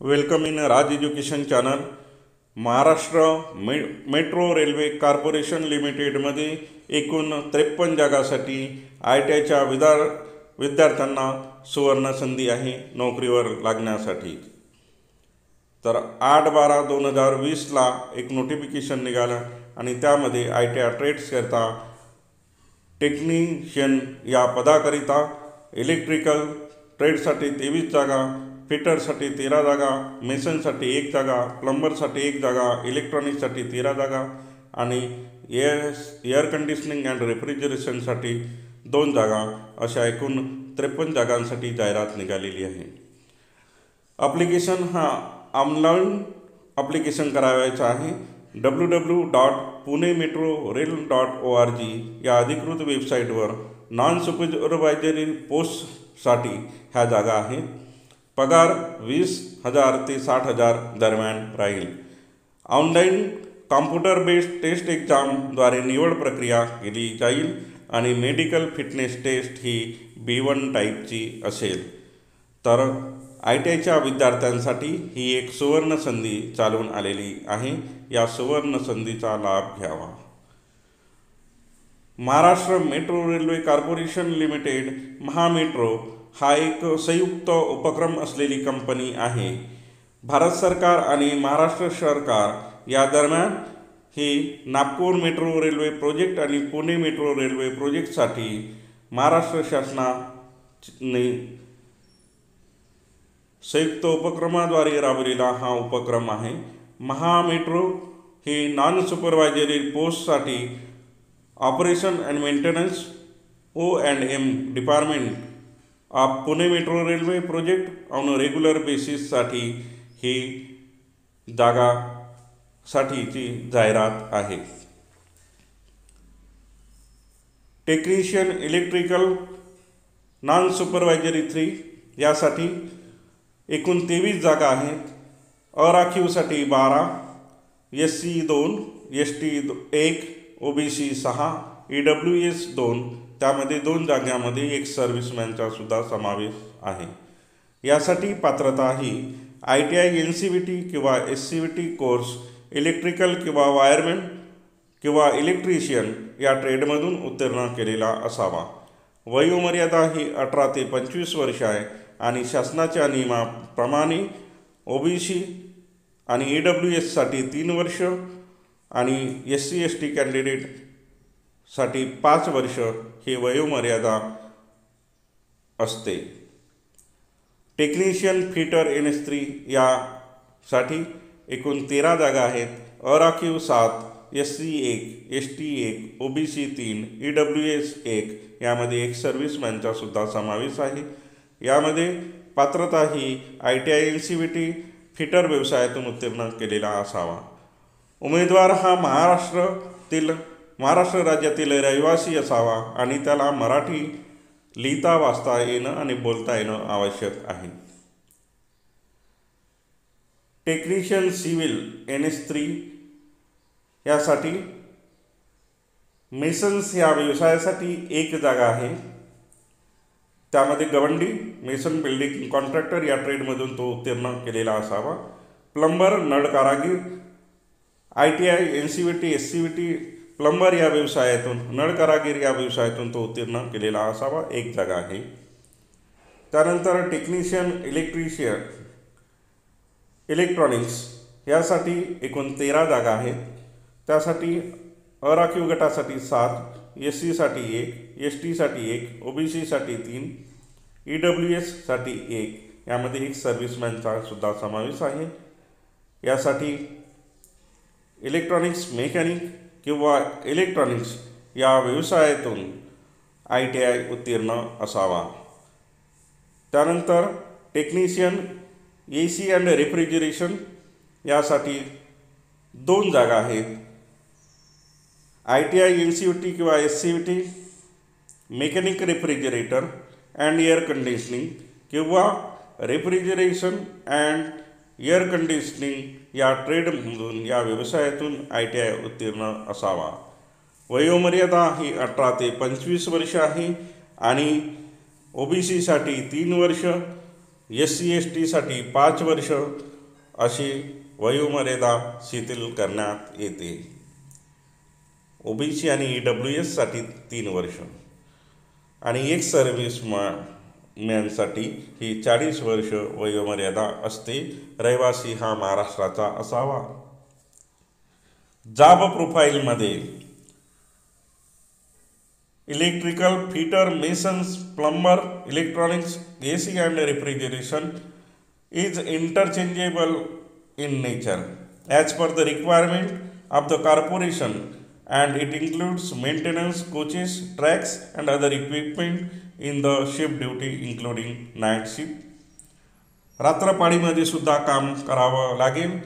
Welcome in Raj education channel. Maharashtra metro railway corporation लिमिटेडमध्ये एकूण 53 जागांसाठी ITIच्या विद्यार्थ्यांना सुवर्ण संधी आहे नोकरीवर लागण्यासाठी. तर 8/12/2020ला एक नोटिफिकेशन निघालं आणि त्यामध्ये ITI ट्रेड्सकरता टेक्निशियन या पदाकरिता इलेक्ट्रिकल ट्रेडसाठी 23 जागा, फिटरसाठी 13 जागा, मेसनसाठी 1 जागा, प्लंबरसाठी 1 जागा, इलेक्ट्रॉनिक्ससाठी 13 जागा आणि एअर कंडिशनिंग अँड रेफ्रिजरेशनसाठी 2 जागा अशा एकूण 53 जागांसाठी जाहिरात निघालेली आहे. ॲप्लिकेशन हा ऑनलाईन ॲप्लिकेशन करावायचं आहे. www.punemetrorail.org या अधिकृत वेबसाईटवर नॉन सुपरवायझरी पोस्टसाठी ह्या जागा आहेत. पगार 20,000 ते 60,000 दरम्यान राहील. ऑनलाईन कॉम्प्युटर बेस्ड टेस्ट एक्झामद्वारे निवड प्रक्रिया केली जाईल आणि मेडिकल फिटनेस टेस्ट ही B1 टाईपची असेल. तर ITIच्या विद्यार्थ्यांसाठी ही एक सुवर्ण संधी चालून आलेली आहे. या सुवर्ण संधीचा लाभ घ्यावा. Maharashtra metro railway corporation limited Mahametro हा एक संयुक्त उपक्रम असलेली कंपनी आहे. भारत सरकार आणि महाराष्ट्र सरकार या दरम्यान ही नागपूर मेट्रो रेल्वे प्रोजेक्ट आणि पुणे मेट्रो रेल्वे प्रोजेक्टसाठी महाराष्ट्र शासनाने संयुक्त उपक्रमाद्वारे राबवलेला हा उपक्रम आहे. महामेट्रो ही नॉन सुपरवायझरी पोस्टसाठी operation and maintenance O&M department of Pune metro railway project on regular बेसिससाठी ही जागासाठीची जाहिरात आहे. टेक्निशियन इलेक्ट्रिकल नॉन सुपरवायझरी 3 यासाठी एकूण 23 जागा आहेत. अराखीवसाठी 12, SC 2, ST 1, OBC 6, EWS 2, त्यामध्ये 2 जागांमध्ये एक सर्व्हिसमॅनचा सुद्धा समावेश आहे. यासाठी पात्रता ही ITI NCVT किंवा SCVT कोर्स इलेक्ट्रिकल किंवा वायरमॅन किंवा इलेक्ट्रिशियन या ट्रेडमधून उत्तीर्ण केलेला असावा. वयोमर्यादा ही 18 ते 25 वर्ष आहे आणि शासनाच्या नियमाप्रमाणे OBC आणि EWSसाठी 3 वर्ष आणि SC ST कॅन्डिडेटसाठी 5 वर्ष ही वयोमर्यादा असते. टेक्निशियन फिटर NS3 यासाठी एकूण 13 जागा आहेत. अराखीव 7, SC 1, ST 1, OBC 3, EWS 1 यामध्ये एक सर्व्हिसमॅनचा सुद्धा समावेश आहे. यामध्ये पात्रता ही ITI NCVT फिटर व्यवसायातून उत्तीर्ण केलेला असावा. उमेदवार हा महाराष्ट्र राज्यातील रहिवासी असावा आणि त्याला मराठी लिहिता वाचता येणं आणि बोलता येणं आवश्यक आहे. टेक्निशियन सिव्हिल NS3 यासाठी मेसन्स या व्यवसायासाठी 1 जागा आहे. त्यामध्ये गवंडी मेसन बिल्डिंग कॉन्ट्रॅक्टर या ट्रेडमधून तो उत्तीर्ण केलेला असावा. प्लंबर नळ कारागीर ITI NCVT SCVT प्लंबर या व्यवसायातून नळ कारागीर या व्यवसायातून तो उत्तीर्ण केलेला असावा. 1 जागा आहे. त्यानंतर टेक्निशियन इलेक्ट्रॉनिक्स यासाठी एकूण 13 जागा आहेत. त्यासाठी अराखीव गटासाठी 7, SC साठी 1, ST साठी 1, OBC साठी 3, EWS साठी 1 यामध्ये एक सर्व्हिसमॅनचा सुद्धा समावेश आहे. यासाठी इलेक्ट्रॉनिक्स मेकॅनिक किंवा इलेक्ट्रॉनिक्स या व्यवसायातून ITI उत्तीर्ण असावा. त्यानंतर टेक्निशियन AC अँड रेफ्रिजरेशन यासाठी 2 जागा आहेत. ITI NCVT किंवा SCVT mechanic refrigerator and air conditioning किंवा रेफ्रिजरेशन अँड एअर कंडिशनिंग या ट्रेडमधून या व्यवसायातून ITI उत्तीर्ण असावा. वयोमर्यादा ही 18 ते 25 वर्ष आहे आणि OBC साठी 3 वर्ष SC/ST साठी 5 वर्ष अशी वयोमर्यादा शिथिल करण्यात येते. OBC आणि EWSसाठी 3 वर्ष आणि एक्स सर्व्हिस मॅनसाठी ही 40 वर्ष वयोमर्यादा असते. रहिवासी हा महाराष्ट्राचा असावा. जॉब प्रोफाईलमध्ये electrical fitter, masons, plumber, electronics, AC and refrigeration is interchangeable in nature as per the requirement of the corporation, and it includes maintenance, coaches, tracks and other equipment in the shift duty including night shift. रात्रपाळीमध्ये सुद्धा काम करावं लागेल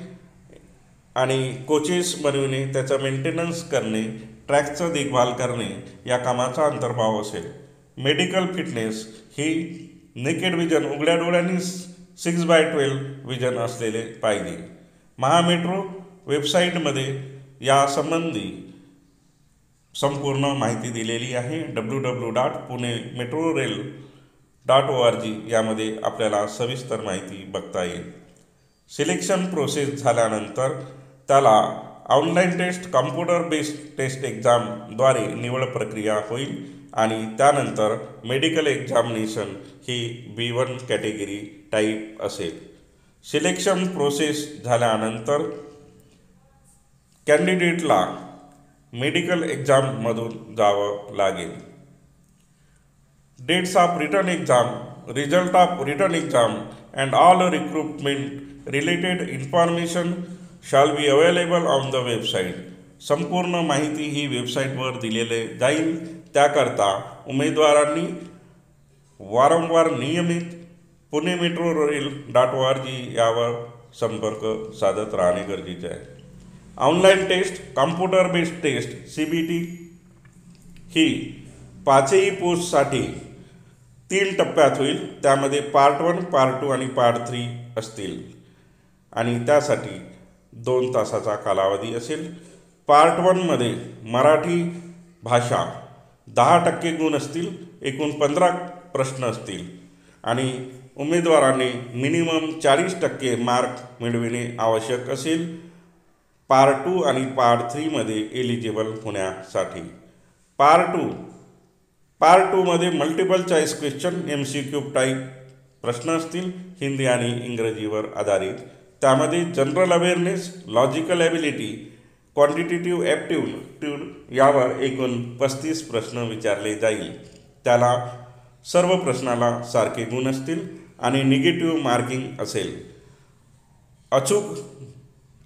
आणि coaches बनविणे, त्याचा maintenance करणे, ट्रॅकचं देखभाल करणे या कामाचा अंतर्भाव असेल. मेडिकल फिटनेस ही नेकेड विजन, उघड्या डोळ्यांनी 6/12 विजन असलेले पाहिजे. महामेट्रो वेबसाईटमध्ये यासंबंधी संपूर्ण माहिती दिलेली आहे. www.punemetrorail.org यामध्ये आपल्याला सविस्तर माहिती बघता येईल. सिलेक्शन प्रोसेस झाल्यानंतर त्याला online test, computer based test एक्झामद्वारे निवड प्रक्रिया होईल आणि त्यानंतर मेडिकल एक्झामिनेशन ही B1 कॅटेगरी टाईप असेल. सिलेक्शन प्रोसेस झाल्यानंतर कॅन्डिडेटला मेडिकल एक्झाममधून जावं लागेल. Dates of written exam, result of written exam and all recruitment related information shall be available on the website. संपूर्ण माहिती ही वेबसाईटवर दिलेली जाईल. त्याकरता उमेदवारांनी वारंवार नियमित punemetrorail.org यावर संपर्क साधत राहणे गरजेचे आहे. Online test, computer based test CBT ही 5ही पोस्टसाठी 3 टप्प्यात होईल. त्यामध्ये पार्ट 1, पार्ट 2 आणि पार्ट 3 असतील आणि त्यासाठी 2 तासाचा कालावधी असेल. पार्ट 1मध्ये मराठी भाषा 10% गुण असतील. एकूण 15 प्रश्न असतील आणि उमेदवाराने मिनिमम 40% मार्क मिळविणे आवश्यक असेल पार्ट 2 आणि पार्ट 3मध्ये एलिजिबल होण्यासाठी. पार्ट 2मध्ये multiple choice question MCQ type प्रश्न असतील, हिंदी आणि इंग्रजीवर आधारित. त्यामध्ये general awareness, logical ability, quantitative aptitude यावर एकूण 35 प्रश्न विचारले जाईल. त्याला सर्व प्रश्नाला सारखे गुण असतील आणि निगेटिव्ह मार्किंग असेल.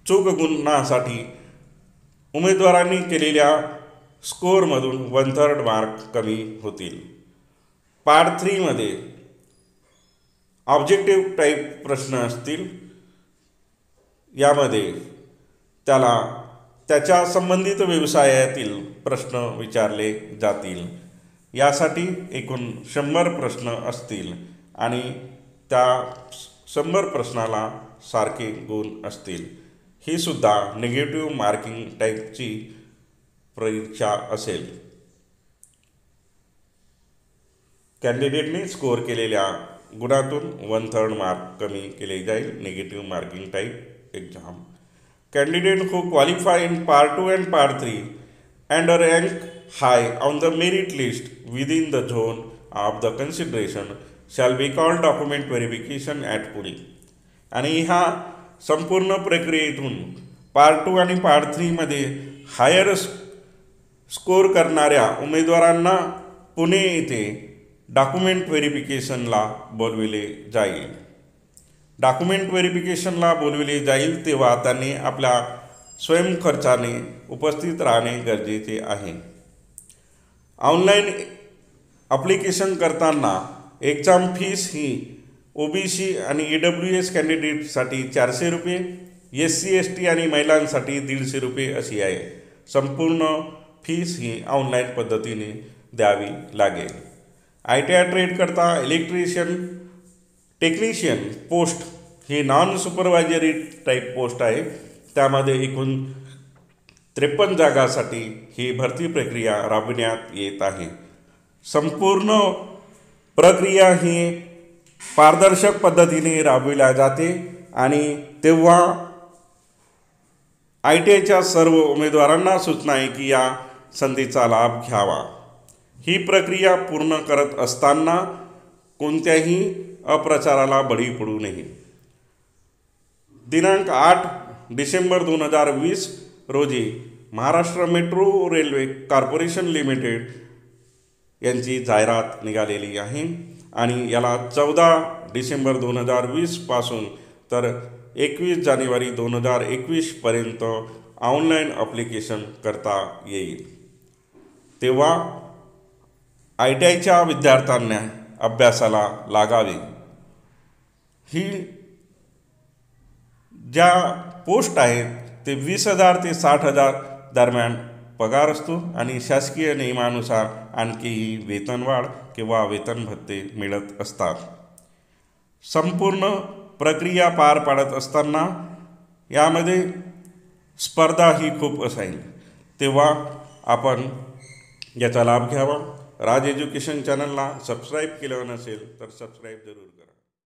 चूक गुणासाठी उमेदवारांनी केलेल्या स्कोअरमधून 1/3 मार्क कमी होतील. पार्ट 3मध्ये ऑब्जेक्टिव्ह टाईप प्रश्न असतील. यामध्ये त्याला त्याच्या संबंधित व्यवसायातील प्रश्न विचारले जातील. यासाठी एकूण 100 प्रश्न असतील आणि त्या 100 प्रश्नाला सारखे गुण असतील. ही सुद्धा निगेटिव्ह मार्किंग टाईपची परीक्षा असेल. कॅन्डिडेटने स्कोअर केलेल्या गुणातून 1/3 मार्क कमी केले जाईल. Negative marking type exam. Candidate who qualify in Part 2 and Part 3 and rank high on the merit list within the zone of the consideration shall be called document verification at Pune. आणि ह्या संपूर्ण प्रक्रियेतून part 2 आणि part 3मध्ये higher score करणाऱ्या उमेदवारांना पुणे येथे document व्हेरिफिकेशनला बोलविले जाईल. Document व्हेरिफिकेशनला बोलविले जाईल तेव्हा त्यांनी आपल्या स्वयंखर्चाने उपस्थित राहणे गरजेचे आहे. ऑनलाईन ॲप्लिकेशन करताना एक्झाम फीस ही OBC आणि EWS कॅन्डिडेटसाठी 400 रुपये, SC/ST आणि महिलांसाठी 150 रुपये अशी आहे. संपूर्ण फीस ही ऑनलाईन पद्धतीने द्यावी लागेल. ITI ट्रेड करता इलेक्ट्रिशियन टेक्निशियन पोस्ट ही नॉन सुपरवायझरी टाईप पोस्ट आहे. त्यामध्ये एकूण 53 जागासाठी ही भरती प्रक्रिया राबविण्यात येत आहे. संपूर्ण प्रक्रिया ही पारदर्शक पद्धतीने राबविल्या जाते आणि तेव्हा ITIच्या सर्व उमेदवारांना सूचना आहे की या संधीचा लाभ घ्यावा। ही प्रक्रिया पूर्ण करत असताना कोणत्याही अप्रचाराला बळी पडू नये। दिनांक 8 डिसेंबर 2020 रोजी Maharashtra metro railway corporation limited यांची जाहिरात निघालेली आहे आणि याला 14 डिसेंबर 2020 पासून तर 21 जानेवारी 2021 पर्यंत ऑनलाईन ॲप्लिकेशन करता येईल। तेव्हा ITIच्या विद्यार्थ्यांना अभ्यासाला लागावे। ही ज्या पोस्ट आहेत ते 20,000 ते 60,000 दरम्यान पगार असतो आणि शासकीय नियमानुसार आणखीही वेतनवाढ किंवा वेतन भत्ते मिळत असतात। संपूर्ण प्रक्रिया पार पाडत असताना यामध्ये स्पर्धा ही खूप असेल, तेव्हा आपण याचा लाभ घ्यावा। राज एज्युकेशन चॅनलला सबस्क्राईब केलं नसेल तर सबस्क्राईब जरूर करा।